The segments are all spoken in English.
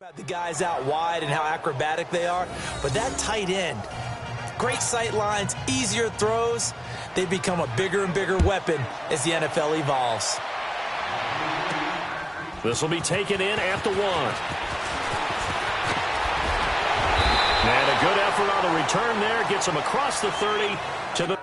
About the guys out wide and how acrobatic they are, but that tight end, great sight lines, easier throws, they become a bigger and bigger weapon as the NFL evolves. This will be taken in at the 1. And a good effort on the return there. Gets him across the 30 to the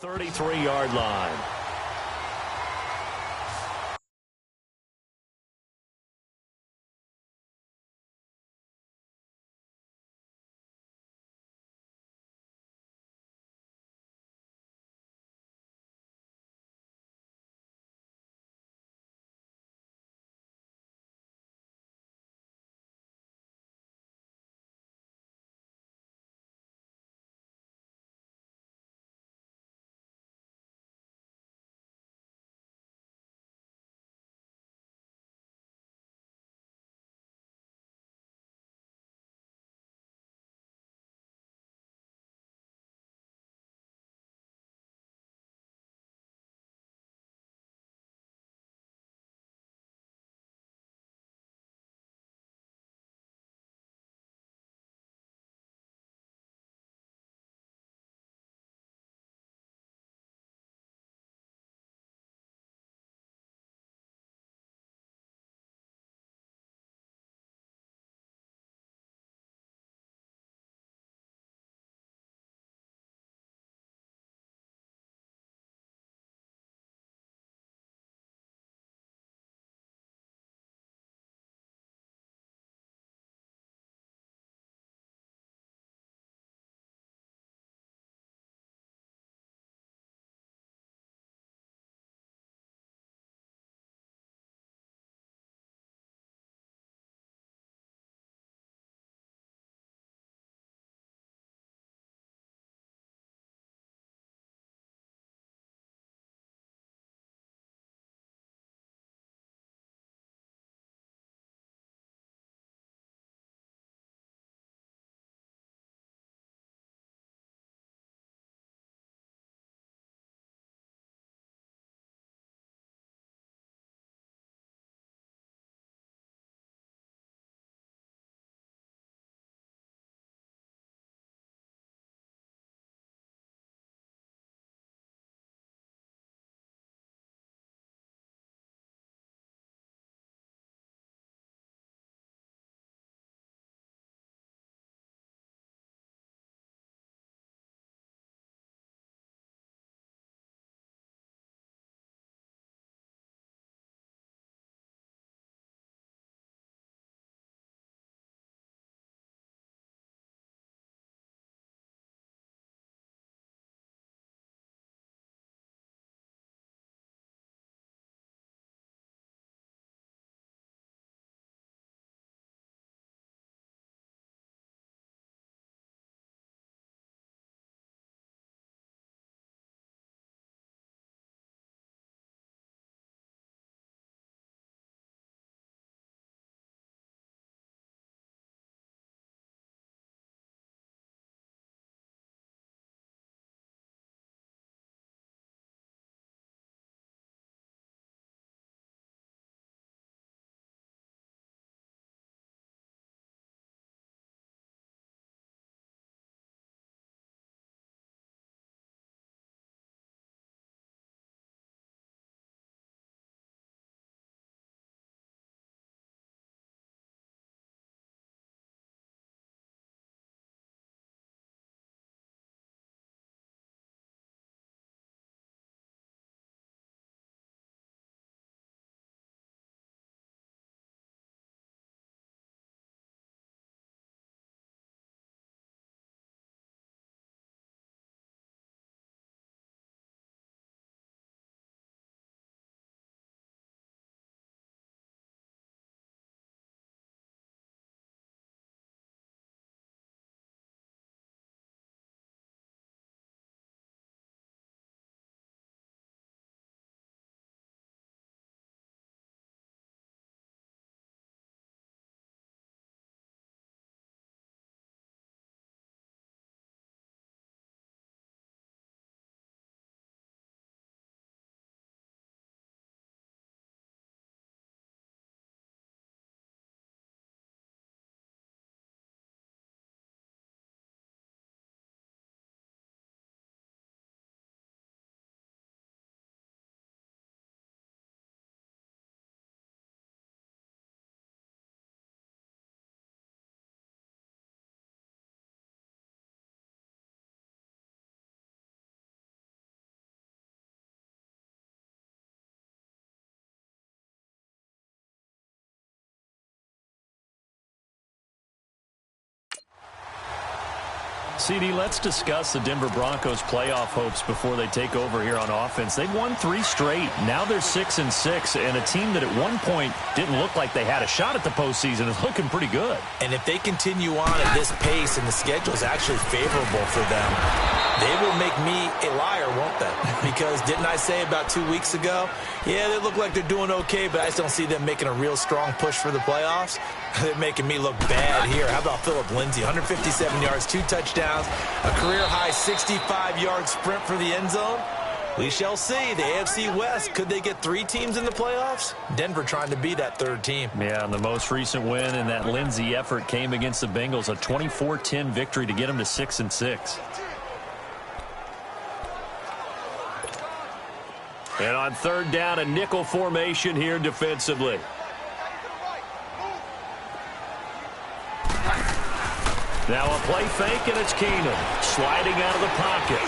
33-yard line. CD, let's discuss the Denver Broncos playoff hopes before they take over here on offense. They've won 3 straight. Now they're 6-6, and a team that at one point didn't look like they had a shot at the postseason is looking pretty good. And if they continue on at this pace and the schedule is actually favorable for them, they will make me a liar, won't they? Because didn't I say about 2 weeks ago, yeah, they look like they're doing okay, but I just don't see them making a real strong push for the playoffs? They're making me look bad here. How about Phillip Lindsay? 157 yards, 2 touchdowns, a career-high 65-yard sprint for the end zone. We shall see. The AFC West, could they get 3 teams in the playoffs? Denver trying to be that 3rd team. Yeah, and the most recent win in that Lindsay effort came against the Bengals, a 24-10 victory to get them to 6-6. And on 3rd down, a nickel formation here defensively. Now a play fake, and it's Keenum sliding out of the pocket.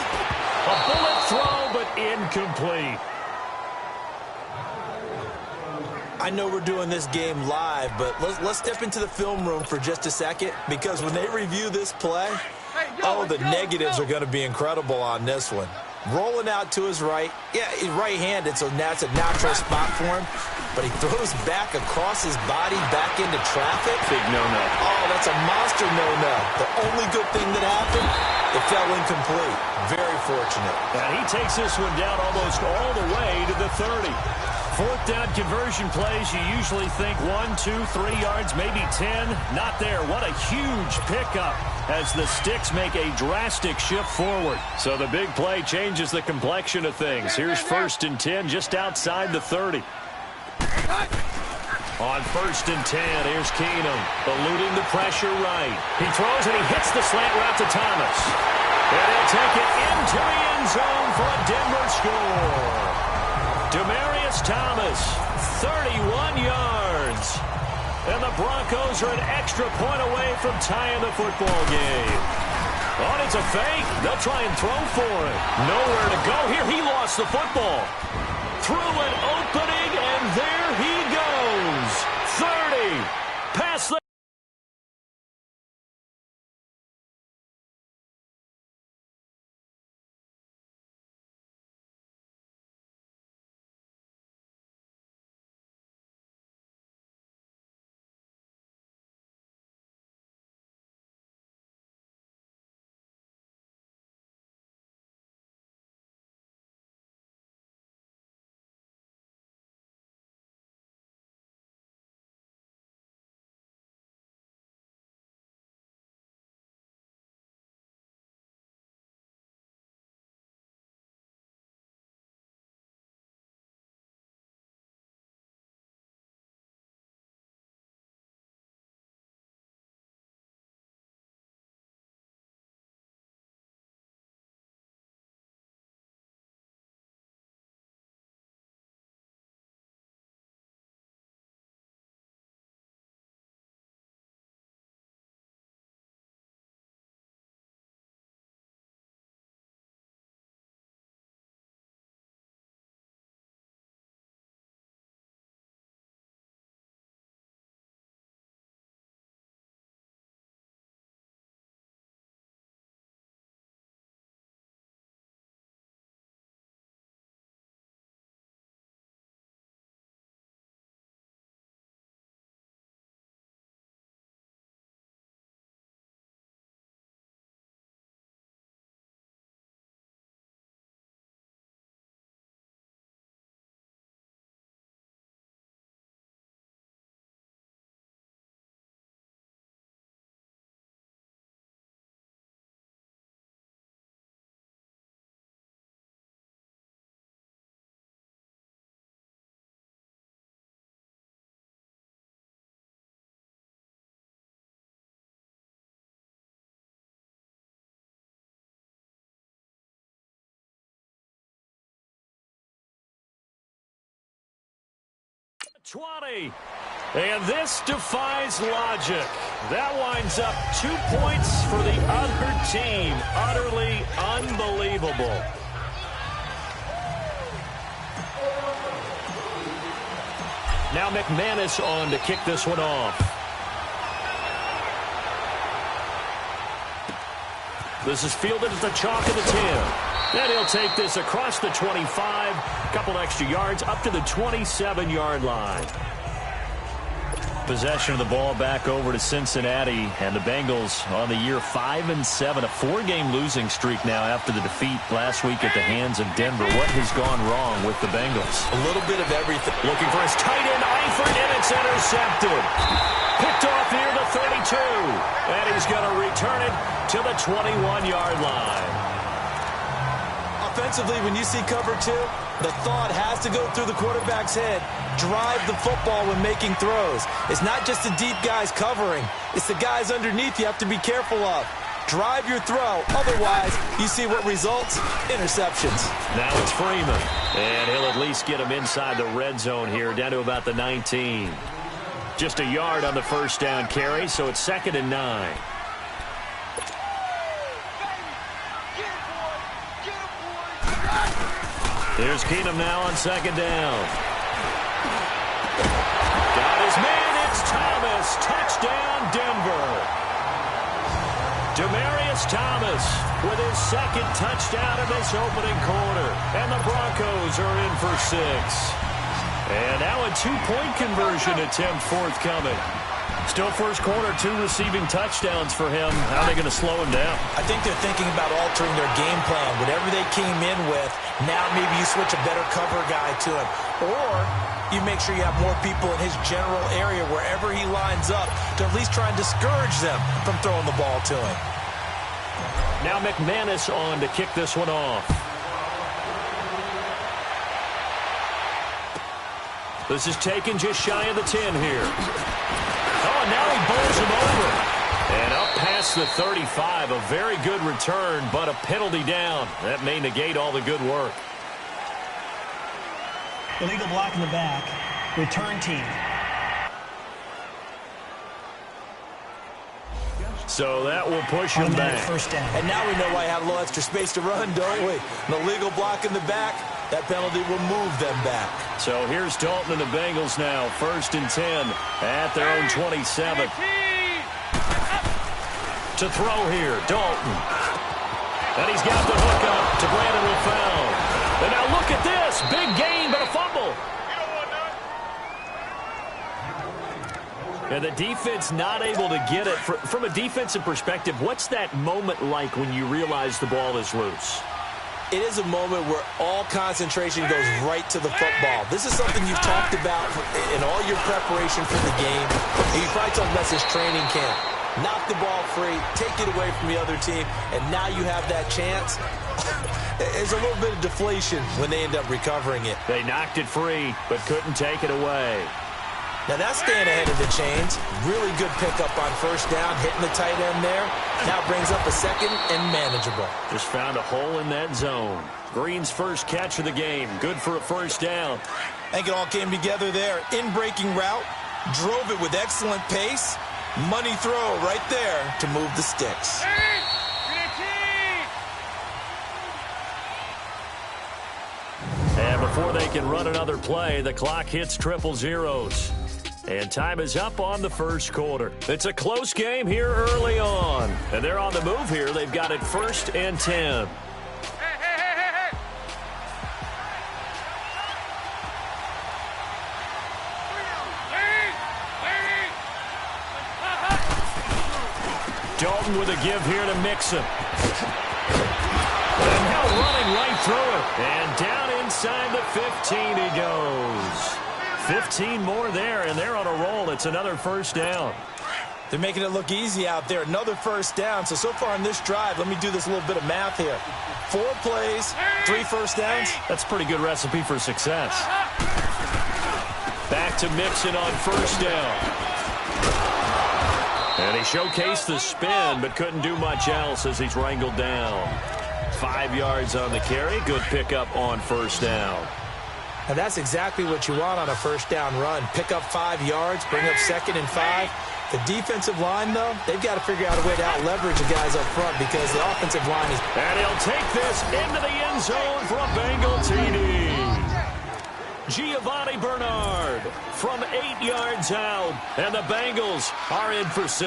A bullet throw, but incomplete. I know we're doing this game live, but let's step into the film room for just a second, because when they review this play, the negatives are going to be incredible on this one. Rolling out to his right. Yeah, he's right-handed, so that's a natural spot for him. But he throws back across his body back into traffic. Big no-no. Oh, that's a monster no-no. The only good thing that happened, it fell incomplete. Very fortunate. And he takes this one down almost all the way to the 30. 4th down conversion plays, you usually think 1, 2, 3 yards, maybe 10. Not there. What a huge pickup as the sticks make a drastic shift forward. So the big play changes the complexion of things. Here's 1st and 10 just outside the 30. On 1st and 10, here's Keenum, eluding the pressure right. He throws and he hits the slant route to Thomas. And he'll take it into the end zone for a Denver score. Demaryius Thomas, 31 yards. And the Broncos are an extra point away from tying the football game. Oh, it's a fake. They'll try and throw for it. Nowhere to go here. He lost the football. Through an opening, and there he goes. 30. Pass the... ...20. And this defies logic. That winds up 2 points for the other team. Utterly unbelievable. Now McManus on to kick this one off. This is fielded at the chalk of the 10. And he'll take this across the 25, a couple extra yards up to the 27-yard line. Possession of the ball back over to Cincinnati, and the Bengals on the year 5-7, a 4-game losing streak now after the defeat last week at the hands of Denver. What has gone wrong with the Bengals? A little bit of everything. Looking for his tight end, Eifert, and it's intercepted. Picked off near the 32, and he's going to return it to the 21-yard line. Offensively, when you see cover 2, the thought has to go through the quarterback's head. Drive the football when making throws. It's not just the deep guys covering. It's the guys underneath you have to be careful of. Drive your throw. Otherwise, you see what results? Interceptions. Now it's Freeman. And he'll at least get him inside the red zone here, down to about the 19. Just a yard on the first down carry, so it's 2nd and 9. Here's Keenum now on 2nd down. Got his man, it's Thomas. Touchdown, Denver. Demaryius Thomas with his 2nd touchdown of this opening quarter. And the Broncos are in for 6. And now a 2-point conversion attempt forthcoming. Still first quarter, 2 receiving touchdowns for him. How are they going to slow him down? I think they're thinking about altering their game plan. Whatever they came in with, now maybe you switch a better cover guy to him. Or you make sure you have more people in his general area wherever he lines up to at least try and discourage them from throwing the ball to him. Now McManus on to kick this one off. This is taken just shy of the 10 here. Oh, now he bowls him over. And up past the 35, a very good return, but a penalty down. That may negate all the good work. Illegal block in the back. Return team. So that will push him back. First down. And now we know why I have a little extra space to run, don't we? An illegal block in the back, that penalty will move them back. So here's Dalton and the Bengals now. 1st and 10 at their own 27. To throw here, Dalton. And he's got the hook up to Brandon LaFell. And now look at this. Big gain, but a fumble. And the defense not able to get it. From a defensive perspective, what's that moment like when you realize the ball is loose? It is a moment where all concentration goes right to the football. This is something you've talked about in all your preparation for the game. And you probably talked about this training camp. Knock the ball free, take it away from the other team, and now you have that chance. There's a little bit of deflation when they end up recovering it. They knocked it free, but couldn't take it away. Now that's staying ahead of the chains. Really good pickup on first down, hitting the tight end there. Now brings up a 2nd and manageable. Just found a hole in that zone. Green's first catch of the game. Good for a first down. I think it all came together there. In-breaking route, drove it with excellent pace. Money throw right there to move the sticks. And before they can run another play, the clock hits triple zeros. And time is up on the first quarter. It's a close game here early on. And they're on the move here. They've got it 1st and 10. Dalton with a give here to Mixon. And now running right through it. And down inside the 15 he goes. 15 more there, and they're on a roll. It's another first down. They're making it look easy out there. Another first down. So far on this drive, let me do this little bit of math here. 4 plays, 3 first downs. That's a pretty good recipe for success. Back to Mixon on first down. And he showcased the spin, but couldn't do much else as he's wrangled down. 5 yards on the carry. Good pickup on first down. And that's exactly what you want on a first down run. Pick up 5 yards, bring up 2nd and 5. The defensive line, though, they've got to figure out a way to out-leverage the guys up front because the offensive line is... And he'll take this into the end zone for a Bengal TD. Giovanni Bernard from 8 yards out. And the Bengals are in for 6.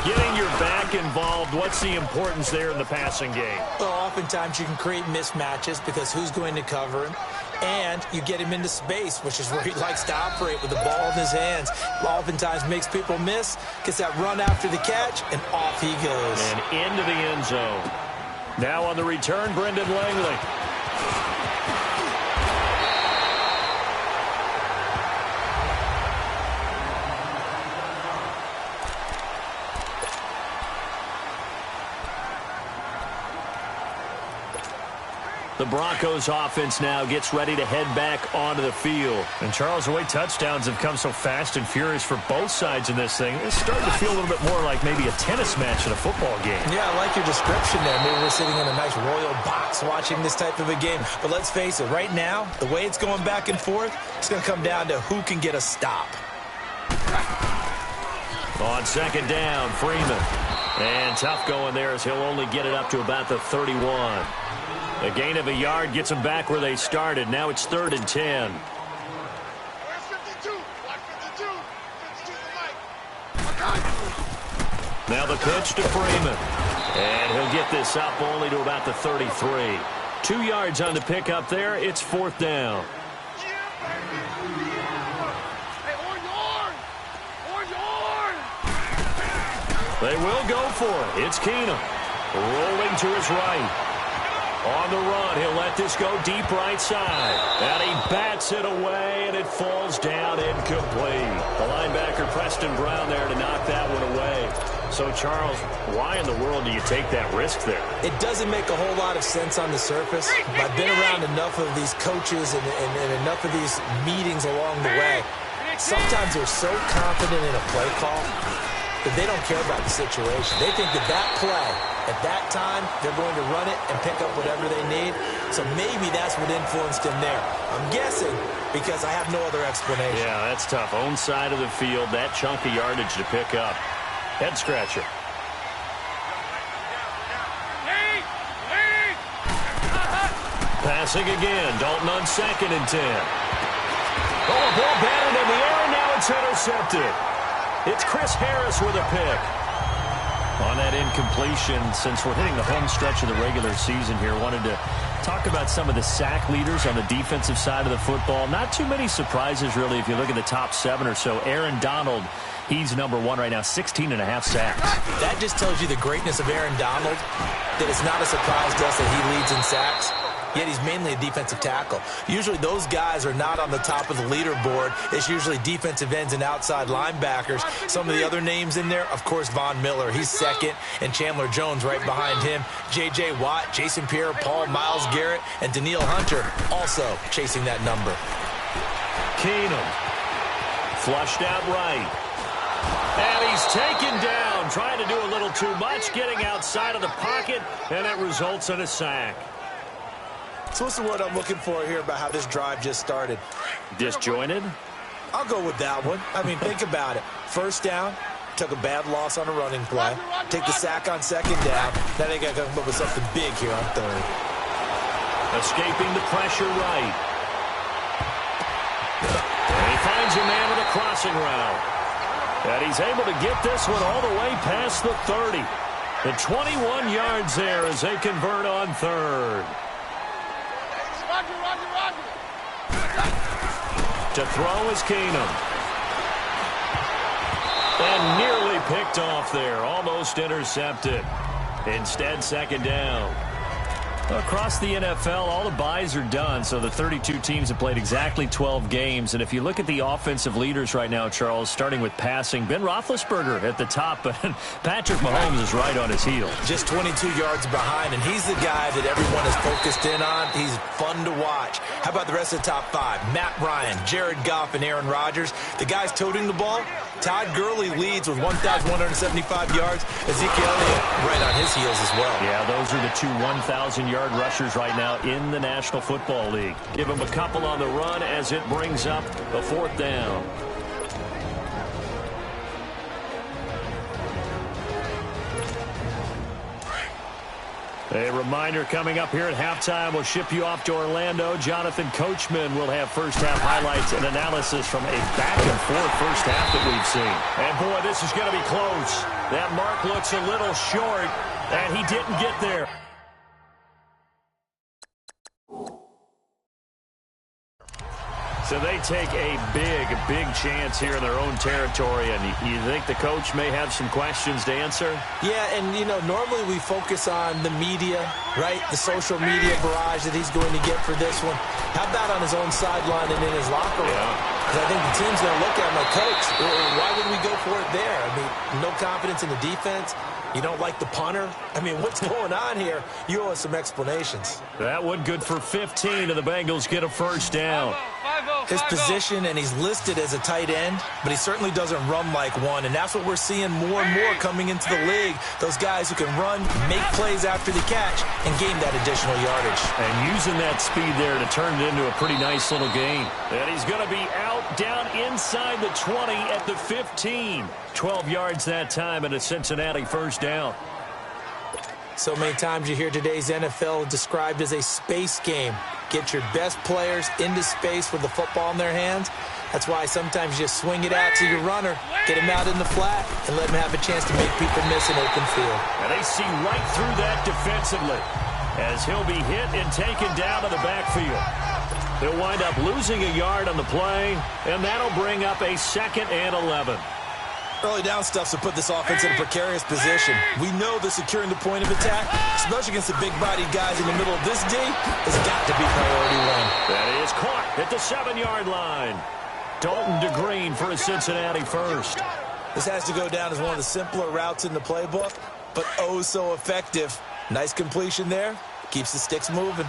Getting your back quarterback involved. What's the importance there in the passing game? Well, oftentimes you can create mismatches because who's going to cover him? And you get him into space, which is where he likes to operate with the ball in his hands. Oftentimes makes people miss, gets that run after the catch, and off he goes. And into the end zone. Now on the return, Brendan Langley. The Broncos offense now gets ready to head back onto the field. And Charles, the way touchdowns have come so fast and furious for both sides in this thing, it's starting to feel a little bit more like maybe a tennis match in a football game. Yeah, I like your description there. Maybe we're sitting in a nice royal box watching this type of a game. But let's face it, right now, the way it's going back and forth, it's going to come down to who can get a stop. On second down, Freeman. And tough going there as he'll only get it up to about the 31. A gain of a yard gets them back where they started. Now it's 3rd and 10. Now the pitch to Freeman. And he'll get this up only to about the 33. 2 yards on the pickup there. It's 4th down. They will go for it. It's Keenum. Rolling to his right. On the run, he'll let this go deep right side. And he bats it away, and it falls down incomplete. The linebacker, Preston Brown, there to knock that one away. So, Charles, why in the world do you take that risk there? It doesn't make a whole lot of sense on the surface. I've been around enough of these coaches and enough of these meetings along the way. Sometimes they're so confident in a play call that they don't care about the situation. They think that play, at that time, they're going to run it and pick up whatever they need. So maybe that's what influenced him there. I'm guessing because I have no other explanation. Yeah, that's tough. Own side of the field, that chunk of yardage to pick up. Head scratcher. Passing again. Dalton on 2nd and 10. Oh, ball batted in the air, and now it's intercepted. It's Chris Harris with a pick. On that incompletion, since we're hitting the home stretch of the regular season here, wanted to talk about some of the sack leaders on the defensive side of the football. Not too many surprises, really, if you look at the top 7 or so. Aaron Donald, he's number 1 right now, 16.5 sacks. That just tells you the greatness of Aaron Donald, that it's not a surprise to us that he leads in sacks. Yet he's mainly a defensive tackle. Usually those guys are not on the top of the leaderboard. It's usually defensive ends and outside linebackers. Some of the other names in there, of course, Von Miller. He's 2nd, and Chandler Jones right behind him. J.J. Watt, Jason Pierre-Paul, Myles Garrett, and Daniil Hunter also chasing that number. Keenum. Flushed out right. And he's taken down, trying to do a little too much, getting outside of the pocket, and it results in a sack. So what's the word I'm looking for here about how this drive just started? Disjointed? I'll go with that one. I mean, think about it. First down, took a bad loss on a running play. Take the sack on 2nd down. Now they got to come up with something big here on 3rd. Escaping the pressure right. And he finds a man with a crossing route. And he's able to get this one all the way past the 30. The 21 yards there as they convert on 3rd. To throw is Keenum. And nearly picked off there. Almost intercepted. Instead, 2nd down. Across the NFL, all the byes are done, so the 32 teams have played exactly 12 games. And if you look at the offensive leaders right now, Charles, starting with passing, Ben Roethlisberger at the top, but Patrick Mahomes is right on his heels. Just 22 yards behind, and he's the guy that everyone is focused in on. He's fun to watch. How about the rest of the top 5? Matt Ryan, Jared Goff, and Aaron Rodgers. The guys toting the ball. Todd Gurley leads with 1,175 yards. Ezekiel Elliott right on his heels as well. Yeah, those are the 2 1,000-yard rushers right now in the National Football League. Give them a couple on the run as it brings up a 4th down. A reminder coming up here at halftime. We'll ship you off to Orlando. Jonathan Coachman will have first-half highlights and analysis from a back-and-forth first half that we've seen. And, boy, this is going to be close. That mark looks a little short, and he didn't get there. So they take a big chance here in their own territory, and you think the coach may have some questions to answer? Yeah, and, normally we focus on the media, right? The social media barrage that he's going to get for this one. How about on his own sideline and in his locker room? Because I think the team's going to look at him like, Coach, why would we go for it there? I mean, no confidence in the defense. You don't like the punter? I mean, what's going on here? You owe us some explanations. That one good for 15, and the Bengals get a first down. His position, and he's listed as a tight end, but he certainly doesn't run like one, and that's what we're seeing more and more coming into the league. Those guys who can run, make plays after the catch, and gain that additional yardage. And using that speed there to turn it into a pretty nice little gain. And he's going to be out down inside the 20 at the 15. 12 yards that time, and a Cincinnati first down. So many times you hear today's NFL described as a space game. Get your best players into space with the football in their hands. That's why sometimes you just swing it out to your runner, get him out in the flat, and let him have a chance to make people miss an open field. And they see right through that defensively as he'll be hit and taken down to the backfield. They'll wind up losing a yard on the play, and that'll bring up a 2nd and 11. Early down stuff to put this offense in a precarious position. We know that securing the point of attack, especially against the big-bodied guys in the middle of this D, has got to be priority one. That is caught at the 7-yard line. Dalton to Green for a Cincinnati first. This has to go down as one of the simpler routes in the playbook, but oh so effective. Nice completion there. Keeps the sticks moving.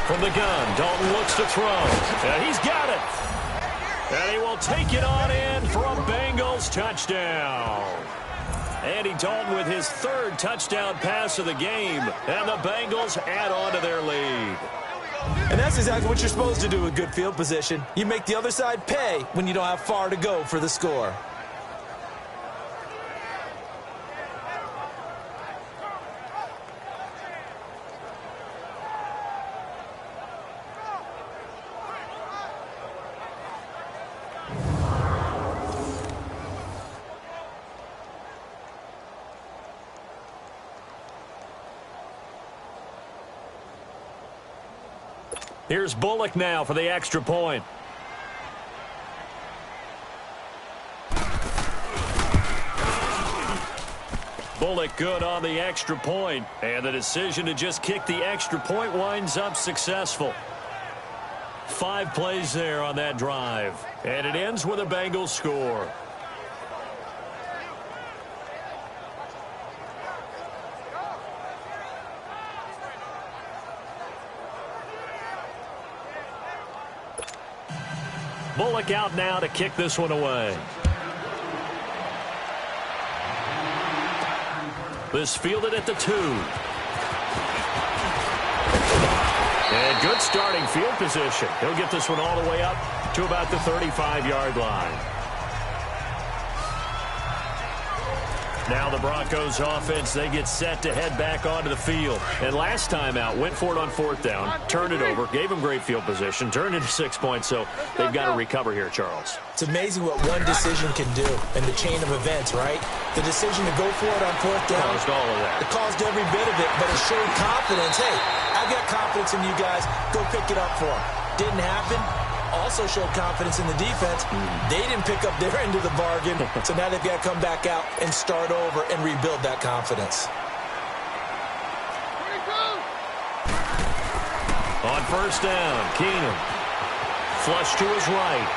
From the gun, Dalton looks to throw. And he's got it. And he will take it on in for a Bengals touchdown. Andy Dalton with his 3rd touchdown pass of the game. And the Bengals add on to their lead. And that's exactly what you're supposed to do with good field position. You make the other side pay when you don't have far to go for the score. Here's Bullock now for the extra point. Bullock good on the extra point, and the decision to just kick the extra point winds up successful. 5 plays there on that drive, and it ends with a Bengals score. Bullock out now to kick this one away. This fielded at the 2. And good starting field position. He'll get this one all the way up to about the 35-yard line. Now the Broncos offense, they get set to head back onto the field. And last time out, went for it on 4th down, turned it over, gave them great field position, turned it to 6 points, so they've got to recover here, Charles. It's amazing what one decision can do in the chain of events, right? The decision to go for it on 4th down. Caused all of that. It caused every bit of it, but it showed confidence. Hey, I've got confidence in you guys. Go pick it up for them. Didn't happen. Also showed confidence in the defense. They didn't pick up their end of the bargain, so now they've got to come back out and start over and rebuild that confidence. On 1st down, Keenum. Flush to his right.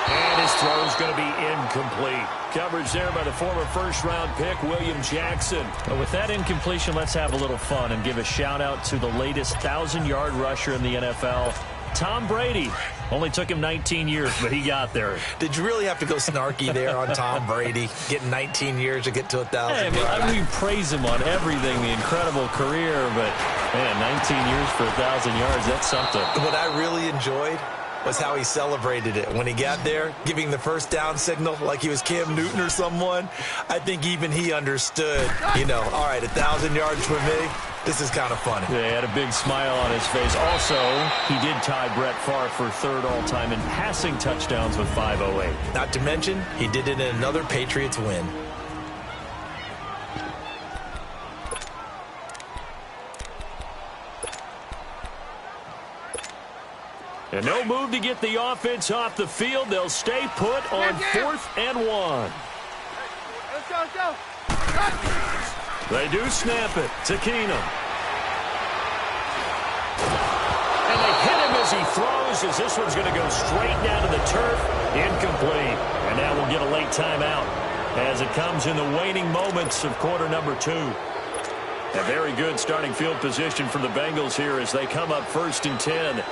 And his throw is going to be incomplete. Coverage there by the former 1st-round pick, William Jackson. But with that incompletion, let's have a little fun and give a shout-out to the latest 1,000-yard rusher in the NFL, Tom Brady. Only took him 19 years, but he got there. Did you really have to go snarky there on Tom Brady, getting 19 years to get to 1,000 yards? I mean, we praise him on everything, the incredible career, but, man, 19 years for 1,000 yards, that's something. What I really enjoyed was how he celebrated it. When he got there, giving the first down signal like he was Cam Newton or someone, I think even he understood, all right, 1,000 yards for me. This is kind of funny. Yeah, he had a big smile on his face. Also, he did tie Brett Favre for third all-time in passing touchdowns with 508. Not to mention, he did it in another Patriots win. And no move to get the offense off the field. They'll stay put on 4th and 1. Let's go. They do snap it to Keenum. And they hit him as he throws, as this one's going to go straight down to the turf. Incomplete. And now we'll get a late timeout as it comes in the waning moments of quarter number 2. A very good starting field position for the Bengals here as they come up 1st and 10.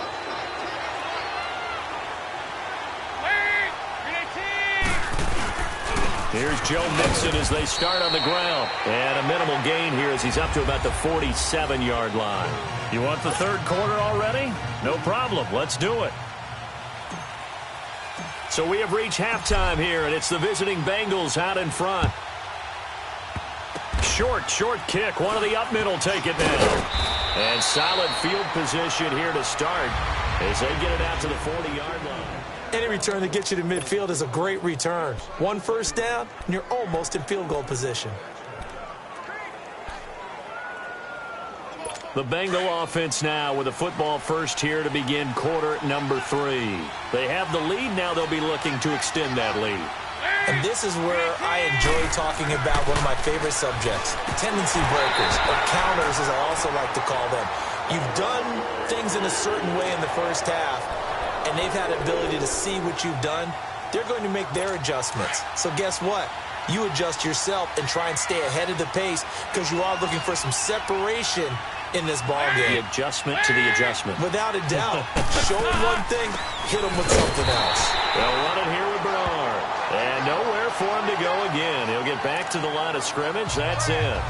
Here's Joe Mixon as they start on the ground. And a minimal gain here as he's up to about the 47-yard line. You want the third quarter already? No problem. Let's do it. So we have reached halftime here, and it's the visiting Bengals out in front. Short kick. One of the up middle take it now. And solid field position here to start as they get it out to the 40-yard line. Any return that gets you to midfield is a great return. One first down, and you're almost in field goal position. The Bengal offense now with a football first here to begin quarter number 3. They have the lead. Now they'll be looking to extend that lead. And this is where I enjoy talking about one of my favorite subjects, tendency breakers, or counters as I also like to call them. You've done things in a certain way in the first half, and they've had the ability to see what you've done. They're going to make their adjustments. So guess what? You adjust yourself and try and stay ahead of the pace because you are looking for some separation in this ball game. The adjustment to the adjustment. Without a doubt. Show them one thing, hit them with something else. They'll run it here with Bernard. And nowhere for him to go again. He'll get back to the line of scrimmage. That's it.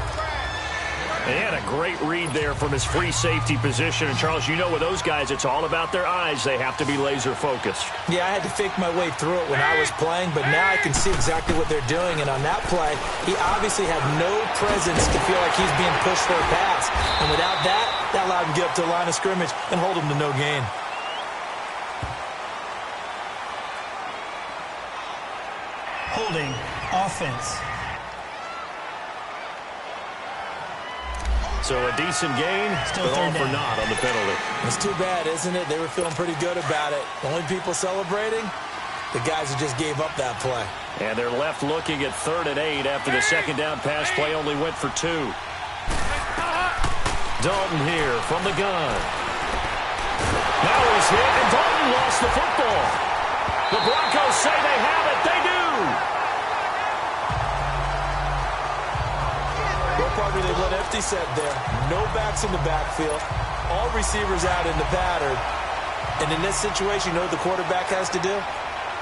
He had a great read there from his free safety position. And, Charles, you know with those guys, it's all about their eyes. They have to be laser-focused. Yeah, I had to fake my way through it when I was playing, but now I can see exactly what they're doing. And on that play, he obviously had no presence to feel like he's being pushed for a pass. And without that, that allowed him to get up to the line of scrimmage and hold him to no gain. Holding offense. So a decent gain, Still but all third for down. naught on the penalty. It's too bad, isn't it? They were feeling pretty good about it. The only people celebrating, the guys who just gave up that play. And they're left looking at 3rd and 8 after the second down pass play only went for 2. Dalton here from the gun. Now he's hit, and Dalton lost the football. The Broncos say they have it. They do. What part do they let empty set there? No backs in the backfield. All receivers out in the pattern. And in this situation, you know what the quarterback has to do?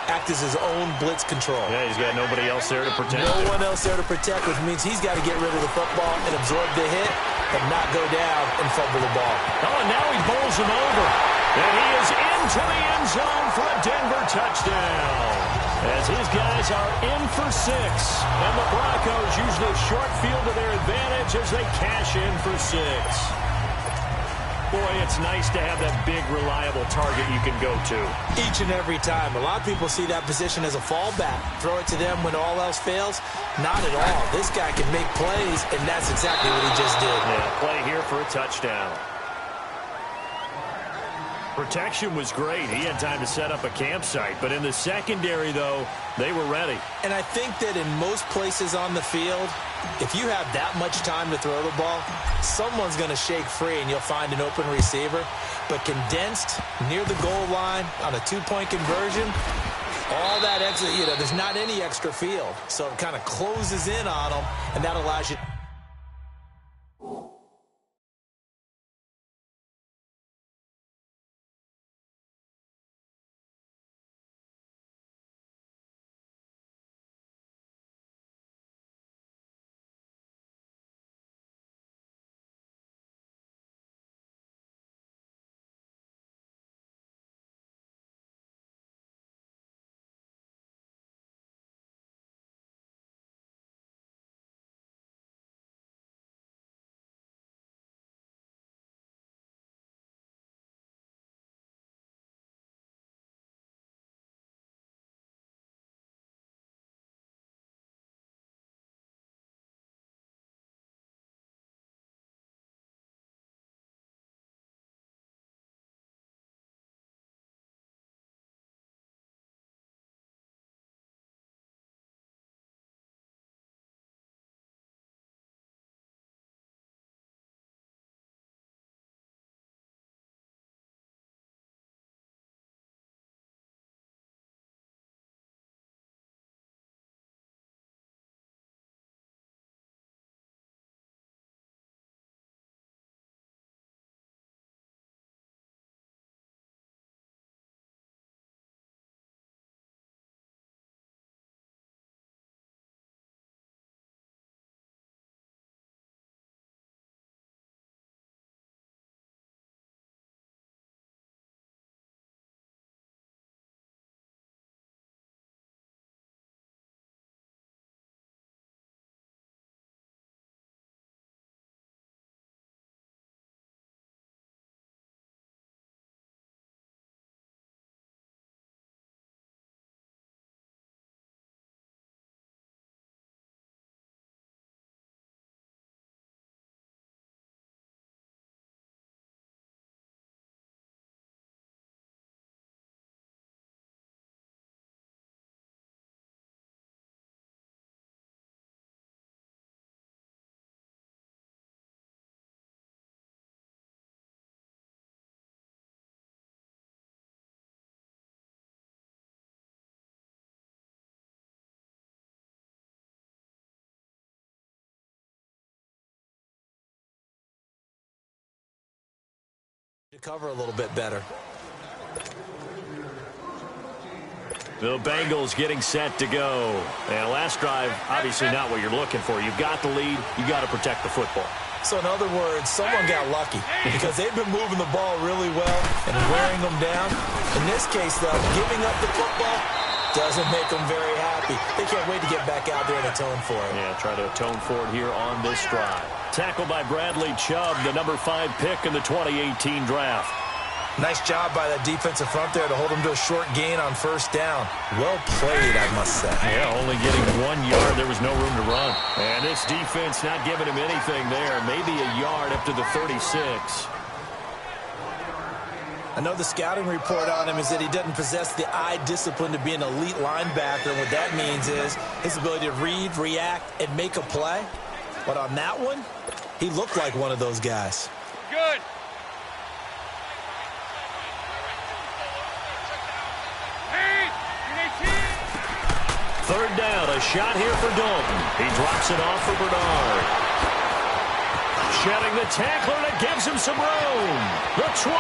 Act as his own blitz control. Yeah, he's got nobody else there to protect. No one else there to protect, which means he's got to get rid of the football and absorb the hit and not go down and fumble the ball. Oh, and now he bowls him over. And he is into the end zone for a Denver touchdown. As his guys are in for 6. And the Broncos use the short field to their advantage as they cash in for 6. Boy, it's nice to have that big, reliable target you can go to. Each and every time. A lot of people see that position as a fallback. Throw it to them when all else fails. Not at all. This guy can make plays, and that's exactly what he just did. Yeah, play here for a touchdown. Protection was great. He had time to set up a campsite. But in the secondary, though, they were ready. And I think that in most places on the field, if you have that much time to throw the ball, someone's going to shake free and you'll find an open receiver. But condensed near the goal line on a 2-point conversion, all that extra, there's not any extra field. So it kind of closes in on them, and that allows you To cover a little bit better. The Bengals getting set to go. And last drive, obviously not what you're looking for. You've got the lead. You got to protect the football. So in other words, someone got lucky because they've been moving the ball really well and wearing them down. In this case, though, giving up the football doesn't make them very happy. They can't wait to get back out there and atone for it. Yeah, try to atone for it here on this drive. Tackled by Bradley Chubb, the number 5 pick in the 2018 draft. Nice job by that defensive front there to hold him to a short gain on first down. Well played, I must say. Yeah, only getting 1 yard. There was no room to run. And this defense not giving him anything there. Maybe a yard up to the 36. I know the scouting report on him is that he doesn't possess the eye discipline to be an elite linebacker. And what that means is his ability to read, react, and make a play. But on that one, he looked like one of those guys. Good. Third down, a shot here for Dalton. He drops it off for Bernard. Shedding the tackler, and it gives him some room. The 20.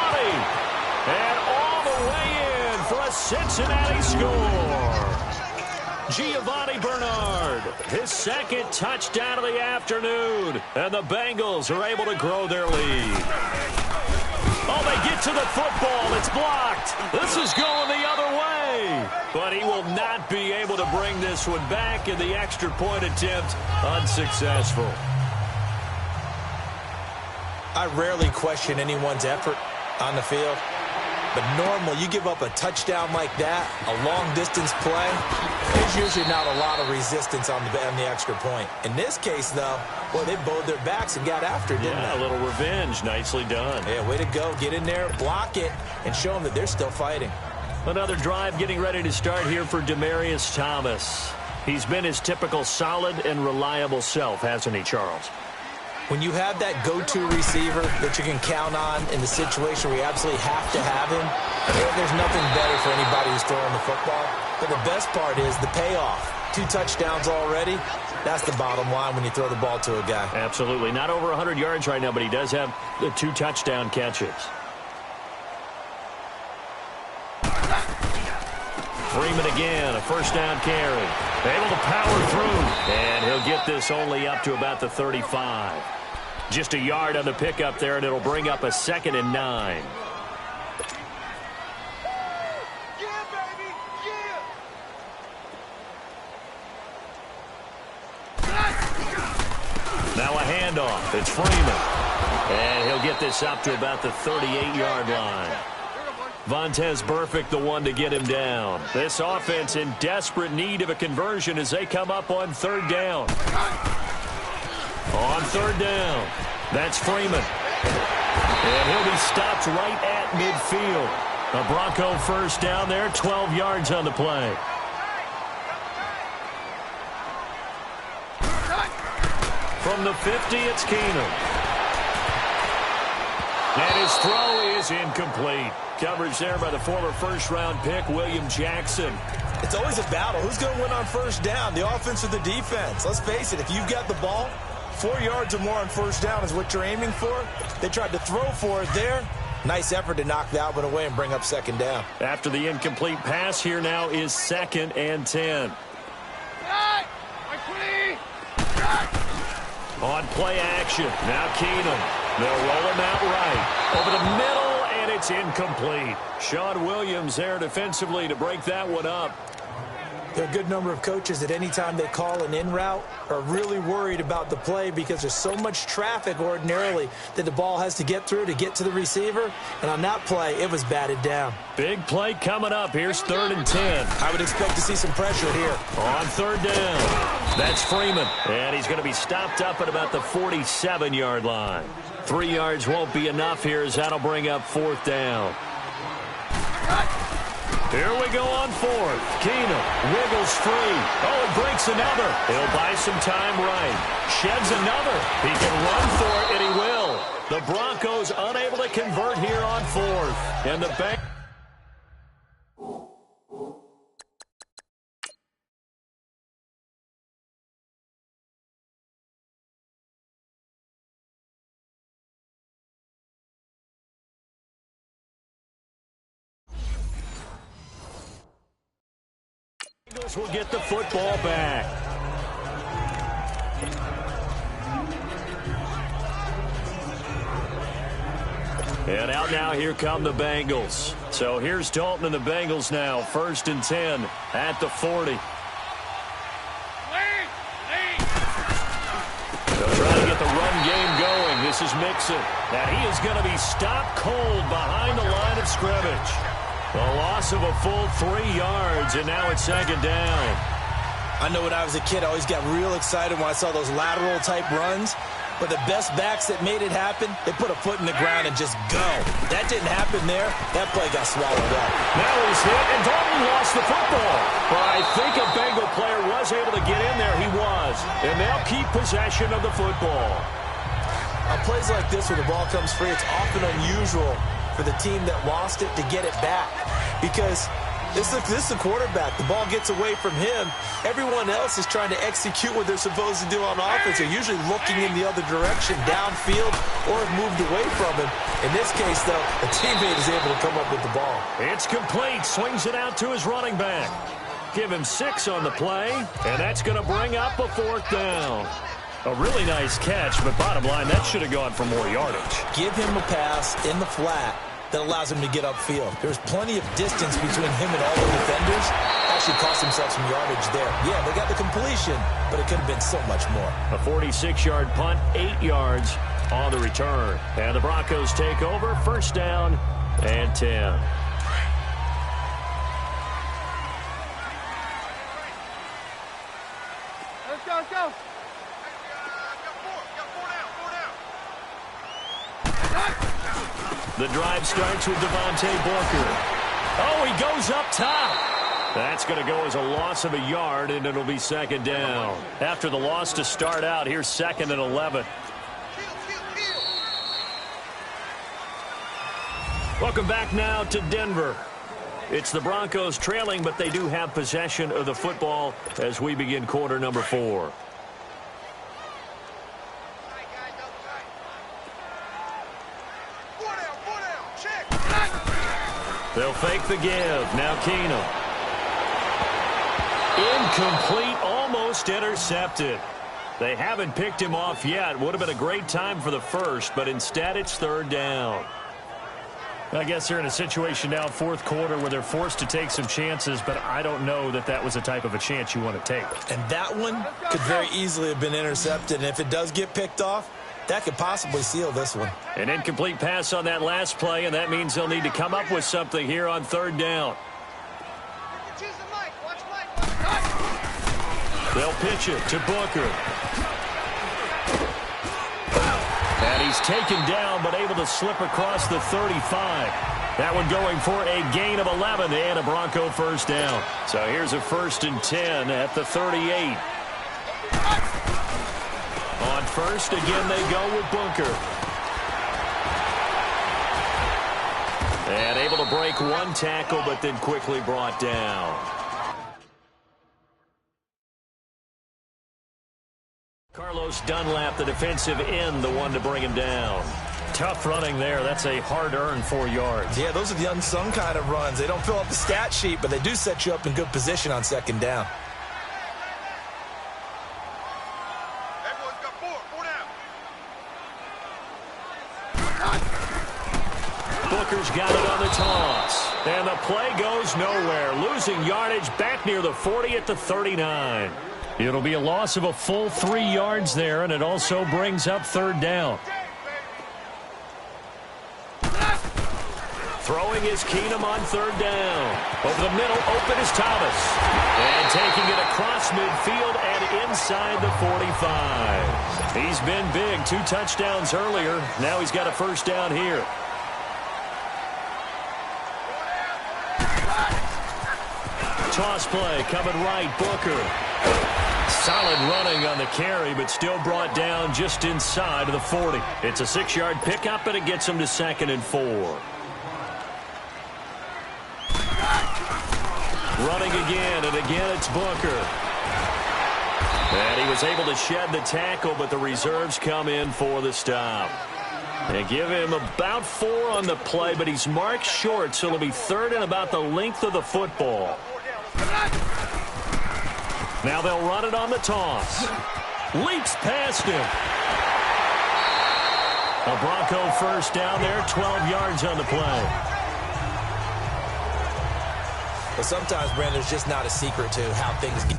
And all the way in for a Cincinnati score. Giovanni Bernard, his second touchdown of the afternoon. And the Bengals are able to grow their lead. Oh, they get to the football. It's blocked. This is going the other way. But he will not be able to bring this one back, and the extra point attempt unsuccessful. I rarely question anyone's effort on the field. But normal, you give up a touchdown like that, a long-distance play, there's usually not a lot of resistance on the extra point. In this case, though, boy, they bowed their backs and got after it, didn't they? A little revenge. Nicely done. Yeah, way to go. Get in there, block it, and show them that they're still fighting. Another drive getting ready to start here for Demaryius Thomas. He's been his typical solid and reliable self, hasn't he, Charles? When you have that go-to receiver that you can count on in the situation where you absolutely have to have him, there's nothing better for anybody who's throwing the football. But the best part is the payoff. 2 touchdowns already. That's the bottom line when you throw the ball to a guy. Absolutely. Not over 100 yards right now, but he does have the 2 touchdown catches. Freeman again, a first down carry. Able to power through. And he'll get this only up to about the 35. Just a yard on the pickup there, and it'll bring up a 2nd and 9. Yeah, baby. Yeah. Now a handoff. It's Freeman. And he'll get this up to about the 38-yard line. Vontaze Burfict, the one to get him down. This offense in desperate need of a conversion as they come up on 3rd down. On 3rd down, that's Freeman. And he'll be stopped right at midfield. A Bronco first down there, 12 yards on the play. From the 50, it's Keenum. And his throw is incomplete. Coverage there by the former first-round pick, William Jackson. It's always a battle. Who's going to win on first down, the offense or the defense? Let's face it, if you've got the ball, 4 yards or more on first down is what you're aiming for. They tried to throw for it there. Nice effort to knock that one away and bring up 2nd down. After the incomplete pass, here now is 2nd and 10. On play action, now Keenum. They'll roll him out right. Over the middle, and it's incomplete. Sean Williams there defensively to break that one up. There are a good number of coaches that any time they call an in route are really worried about the play because there's so much traffic ordinarily that the ball has to get through to get to the receiver. And on that play, it was batted down. Big play coming up. Here's 3rd and 10. I would expect to see some pressure here. On 3rd down, that's Freeman. And he's going to be stopped up at about the 47-yard line. 3 yards won't be enough here as that'll bring up 4th down. Here we go on 4th. Keenum wiggles free. Oh, and breaks another. He'll buy some time right. Sheds another. He can run for it, and he will. The Broncos unable to convert here on 4th. And the Bengals Broncos will get the football back. And out now, here come the Bengals. So here's Dalton and the Bengals now. 1st and 10 at the 40. They'll try to get the run game going. This is Mixon. And he is going to be stopped cold behind the line of scrimmage. A loss of a full 3 yards, and now it's 2nd down. I know when I was a kid, I always got real excited when I saw those lateral-type runs. But the best backs that made it happen, they put a foot in the ground and just go. That didn't happen there. That play got swallowed up. Now he's hit, and Dalton lost the football. But I think a Bengal player was able to get in there. He was. And they'll keep possession of the football. On plays like this where the ball comes free, it's often unusual for the team that lost it to get it back. Because this is the quarterback. The ball gets away from him. Everyone else is trying to execute what they're supposed to do on offense. They're usually looking in the other direction, downfield, or have moved away from him. In this case, though, a teammate is able to come up with the ball. It's complete. Swings it out to his running back. Give him 6 on the play, and that's going to bring up a 4th down. A really nice catch, but bottom line, that should have gone for more yardage. Give him a pass in the flat that allows him to get upfield. There's plenty of distance between him and all the defenders. Actually cost himself some yardage there. Yeah, they got the completion, but it could have been so much more. A 46-yard punt, 8 yards on the return. And the Broncos take over, 1st down and 10. Let's go, let's go. The drive starts with Devontae Booker. Oh, he goes up top. That's going to go as a loss of a yard, and it'll be 2nd down. After the loss to start out, here's 2nd and 11. Welcome back now to Denver. It's the Broncos trailing, but they do have possession of the football as we begin quarter number 4. They'll fake the give. Now Keenum. Incomplete, almost intercepted. They haven't picked him off yet. Would have been a great time for the first, but instead it's 3rd down. I guess they're in a situation now, 4th quarter, where they're forced to take some chances, but I don't know that that was the type of a chance you want to take. And that one could very easily have been intercepted, and if it does get picked off, that could possibly seal this one. An incomplete pass on that last play, and that means they'll need to come up with something here on 3rd down. They'll pitch it to Booker. And he's taken down, but able to slip across the 35. That one going for a gain of 11 and a Bronco 1st down. So here's a 1st and 10 at the 38. On 1st, again, they go with Booker. And able to break one tackle, but then quickly brought down. Carlos Dunlap, the defensive end, the one to bring him down. Tough running there. That's a hard-earned 4 yards. Yeah, those are the unsung kind of runs. They don't fill up the stat sheet, but they do set you up in good position on 2nd down. Booker's got it on the toss. And the play goes nowhere. Losing yardage back near the 40 at the 39. It'll be a loss of a full 3 yards there, and it also brings up 3rd down. Throwing is Keenum on 3rd down. Over the middle, open is Thomas. And taking it across midfield and inside the 45. He's been big. 2 touchdowns earlier. Now he's got a 1st down here. Toss play coming right, Booker. Solid running on the carry, but still brought down just inside of the 40. It's a 6-yard pickup, and it gets him to 2nd and 4. Running again, and again it's Booker. And he was able to shed the tackle, but the reserves come in for the stop. They give him about 4 on the play, but he's marked short, so it'll be 3rd and about the length of the football. Now they'll run it on the toss. Leaps past him. A Bronco first down there, 12 yards on the play. But sometimes, Brandon, there's just not a secret to how things get.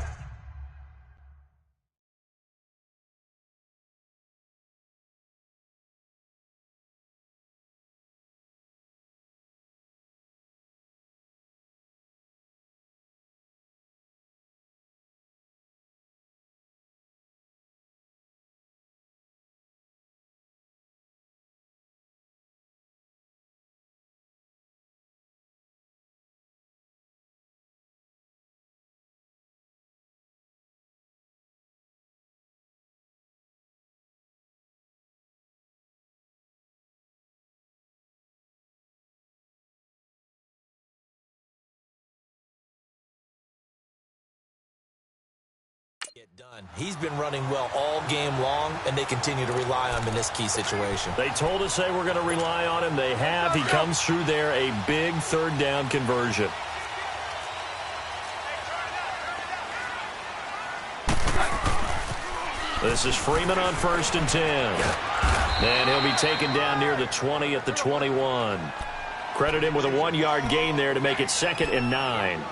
Get done. He's been running well all game long, and they continue to rely on him in this key situation. They told us they were going to rely on him. They have. He comes through there, a big third down conversion. This is Freeman on 1st and 10. And he'll be taken down near the 20 at the 21. Credit him with a 1-yard gain there to make it 2nd and 9.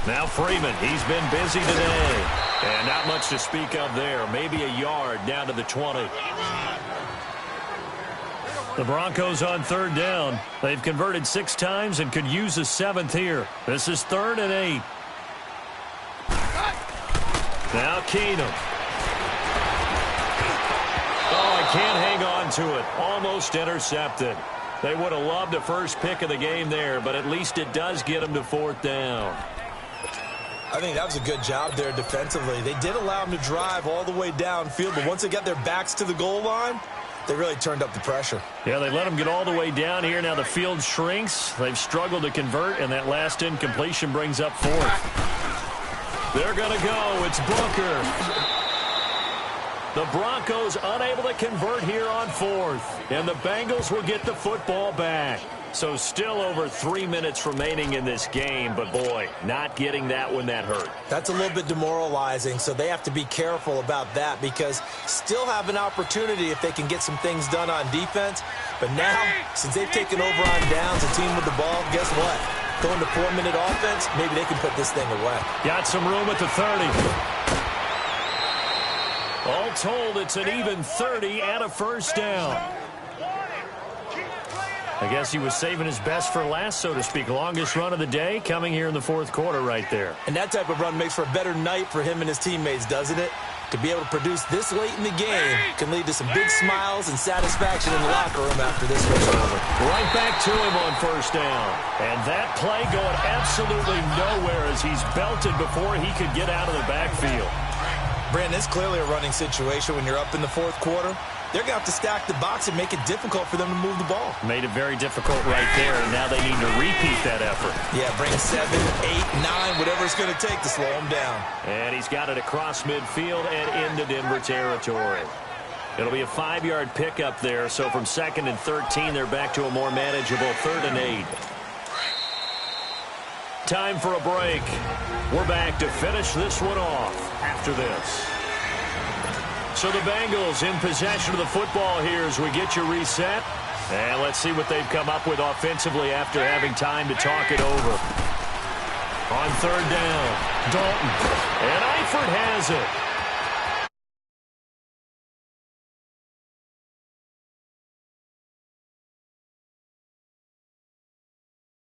Now Freeman, he's been busy today. And not much to speak of there. Maybe a yard down to the 20. The Broncos on 3rd down. They've converted 6 times and could use a 7th here. This is 3rd and 8. Now Keenum. Oh, I can't hang on to it. Almost intercepted. They would have loved the first pick of the game there, but at least it does get them to 4th down. I think that was a good job there defensively. They did allow them to drive all the way downfield, but once they got their backs to the goal line, they really turned up the pressure. Yeah, they let them get all the way down here. Now the field shrinks. They've struggled to convert, and that last incompletion brings up 4th. They're going to go. It's Booker. The Broncos unable to convert here on 4th, and the Bengals will get the football back. So still over 3 minutes remaining in this game, but boy, not getting that one that hurt. That's a little bit demoralizing, so they have to be careful about that because still have an opportunity if they can get some things done on defense. But now, since they've taken over on downs, a team with the ball, guess what? Going to 4-minute offense, maybe they can put this thing away. Got some room at the 30. All told, it's an even 30 and a first down. I guess he was saving his best for last, so to speak. Longest run of the day coming here in the 4th quarter right there. And that type of run makes for a better night for him and his teammates, doesn't it? To be able to produce this late in the game can lead to some big smiles and satisfaction in the locker room after this one's over. Right back to him on 1st down. And that play going absolutely nowhere as he's belted before he could get out of the backfield. Brandon, it's clearly a running situation when you're up in the 4th quarter. They're going to have to stack the box and make it difficult for them to move the ball. Made it very difficult right there, and now they need to repeat that effort. Yeah, bring 7, 8, 9, whatever it's going to take to slow them down. And he's got it across midfield and into Denver territory. It'll be a 5-yard pickup there, so from 2nd and 13, they're back to a more manageable 3rd and 8. Time for a break. We're back to finish this one off after this. So the Bengals in possession of the football here as we get you reset. And let's see what they've come up with offensively after having time to talk it over. On 3rd down, Dalton. And Eifert has it.